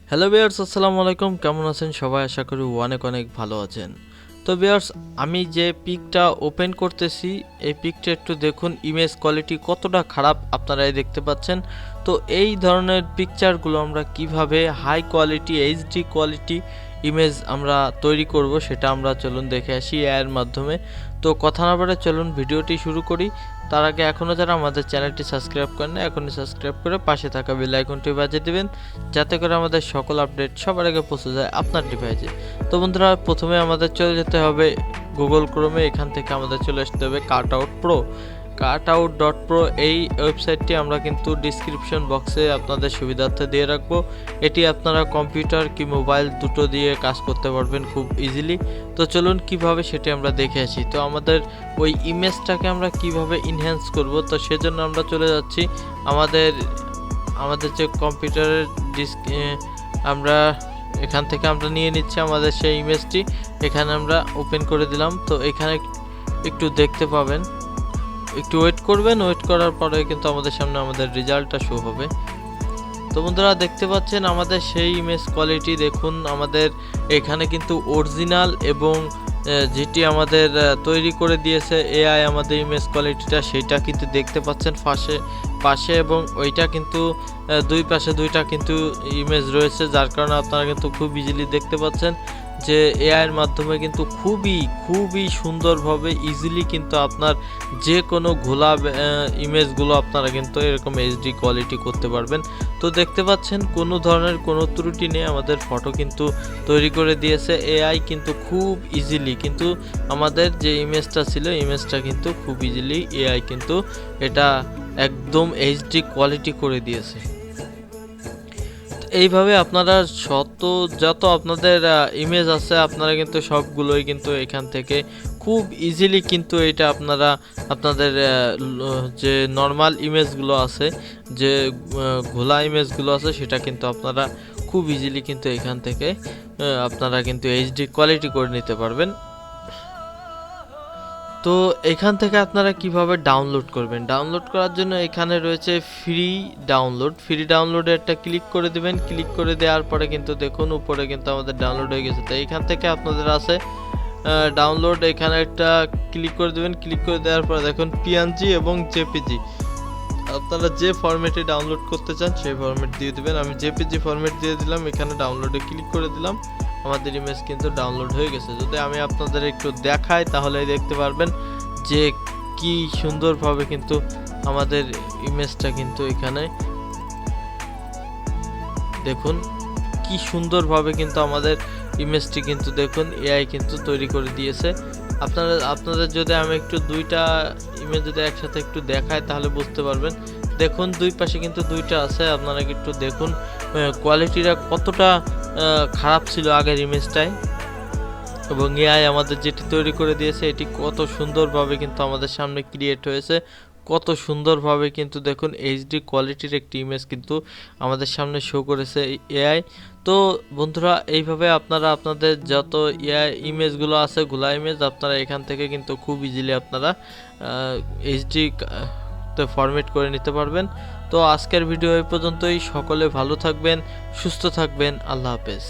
Hello viewers, আসসালামু আলাইকুম। কেমন আছেন সবাই? আশা করি অনেক অনেক ভালো আছেন। তো ভিউয়ার্স, আমি যে পিকটা ওপেন করতেছি এই পিকটা একটু দেখুন, ইমেজ কোয়ালিটি কতটা খারাপ আপনারাই দেখতে পাচ্ছেন। তো এই ধরনের পিকচারগুলো আমরা কিভাবে high quality HD quality image আমরা তৈরি করব সেটা আমরা চলুন দেখে আসি এর মাধ্যমে। তো কথা না বলে চলুন ভিডিওটি শুরু করি। তার আগে এখনও যারা আমাদের চ্যানেলটি সাবস্ক্রাইব করেন না, এখনই সাবস্ক্রাইব করে পাশে থাকা বেল আইকনটি বাজিয়ে দিবেন, যাতে করে আমাদের সকল আপডেট সবার আগে পৌঁছে যায় আপনার ডিভাইসে। তো বন্ধুরা, প্রথমে আমাদের চলে যেতে হবে গুগল ক্রোমে। এখান থেকে আমাদের চলে আসতে হবে কাটআউট.pro। এই ওয়েবসাইটটি আমরা কিন্তু ডিসক্রিপশন বক্সে আপনাদের সুবিধার্থে দিয়ে রাখবো। এটি আপনারা কম্পিউটার কি মোবাইল দুটো দিয়ে কাজ করতে পারবেন খুব ইজিলি। তো চলুন কিভাবে সেটি আমরা দেখে আসি। তো আমাদের ওই ইমেজটাকে আমরা কিভাবে ইনহ্যান্স করব, তো সেজন্য আমরা চলে যাচ্ছি আমাদের যে কম্পিউটারের আমরা এখান থেকে আমরা নিয়ে নিচ্ছি আমাদের সেই ইমেজটি। এখানে আমরা ওপেন করে দিলাম। তো এখানে একটু দেখতে পাবেন, একটু ওয়েট করবেন। ওয়েট করার পরে কিন্তু আমাদের সামনে আমাদের রেজাল্টটা শো হবে। তো বন্ধুরা, দেখতে পাচ্ছেন আমাদের সেই ইমেজ কোয়ালিটি। দেখুন আমাদের এখানে কিন্তু অরিজিনাল এবং যেটি আমাদের তৈরি করে দিয়েছে এআই আমাদের ইমেজ কোয়ালিটিটা, সেটা কিন্তু দেখতে পাচ্ছেন পাশে এবং ওইটা কিন্তু দুই পাশে দুইটা কিন্তু ইমেজ রয়েছে, যার কারণে আপনারা কিন্তু খুব ইজিলি দেখতে পাচ্ছেন যে এআইয়ের মাধ্যমে কিন্তু খুবই সুন্দরভাবে ইজিলি কিন্তু আপনার যে কোনো ঘোলা ইমেজগুলো আপনারা কিন্তু এরকম এইচডি কোয়ালিটি করতে পারবেন। তো দেখতে পাচ্ছেন কোনো ধরনের কোনো ত্রুটি নেই, আমাদের ফটো কিন্তু তৈরি করে দিয়েছে এআই কিন্তু খুব ইজিলি। কিন্তু আমাদের যে ইমেজটা ছিল, ইমেজটা কিন্তু খুব ইজিলি এআই কিন্তু এটা একদম এইচডি কোয়ালিটি করে দিয়েছে। এইভাবে আপনারা যত আপনাদের ইমেজ আছে আপনারা কিন্তু সবগুলোই কিন্তু এখান থেকে খুব ইজিলি কিন্তু এটা আপনারা আপনাদের যে নর্মাল ইমেজগুলো আছে, যে ঘোলা ইমেজগুলো আছে, সেটা কিন্তু আপনারা খুব ইজিলি কিন্তু এখান থেকে আপনারা কিন্তু এইচডি কোয়ালিটি করে নিতে পারবেন। তো এখান থেকে আপনারা কিভাবে ডাউনলোড করবেন? ডাউনলোড করার জন্য এখানে রয়েছে ফ্রি ডাউনলোডে একটা ক্লিক করে দিবেন। ক্লিক করে দেওয়ার পরে কিন্তু দেখুন উপরে কিন্তু আমাদের ডাউনলোড হয়ে গেছে। তো এখান থেকে আপনাদের আছে ডাউনলোড, এখানে একটা ক্লিক করে দিবেন। ক্লিক করে দেওয়ার পরে দেখুন পিএনজি এবং জেপিজি, আপনারা যে ফরম্যাটে ডাউনলোড করতে চান সেই ফরম্যাট দিয়ে দিবেন। আমি জেপিজি ফরম্যাট দিয়ে দিলাম, এখানে ডাউনলোডে ক্লিক করে দিলাম। আমাদের ইমেজ কিন্তু ডাউনলোড হয়ে গেছে। যদি আমি আপনাদের একটু দেখাই তাহলে দেখতে পারবেন যে কি সুন্দরভাবে কিন্তু আমাদের ইমেজটা কিন্তু এখানে দেখুন কি সুন্দরভাবে কিন্তু আমাদের ইমেজটি কিন্তু দেখুন এআই কিন্তু তৈরি করে দিয়েছে। আপনাদের যদি আমি একটু দুইটা ইমেজ যদি একসাথে একটু দেখাই তাহলে বুঝতে পারবেন। দেখুন দুই পাশে কিন্তু দুইটা আছে, আপনারা একটু দেখুন কোয়ালিটিটা কতটা খারাপ ছিল আগের ইমেজটায়, এবং এআই আমাদের যেটি তৈরি করে দিয়েছে এটি কত সুন্দরভাবে কিন্তু আমাদের সামনে ক্রিয়েট হয়েছে। কত সুন্দরভাবে কিন্তু দেখুন এইচডি কোয়ালিটির একটি ইমেজ কিন্তু আমাদের সামনে শো করেছে এআই। তো বন্ধুরা, এইভাবে আপনারা আপনাদের যত এআই ইমেজগুলো আছে, ঘোলা ইমেজ, আপনারা এখান থেকে কিন্তু খুব ইজিলি আপনারা এইচডি তে ফরম্যাট করে নিতে পারবেন। তো আজকের ভিডিও এই পর্যন্তই। সকলে ভালো থাকবেন, সুস্থ থাকবেন। আল্লাহ হাফেজ।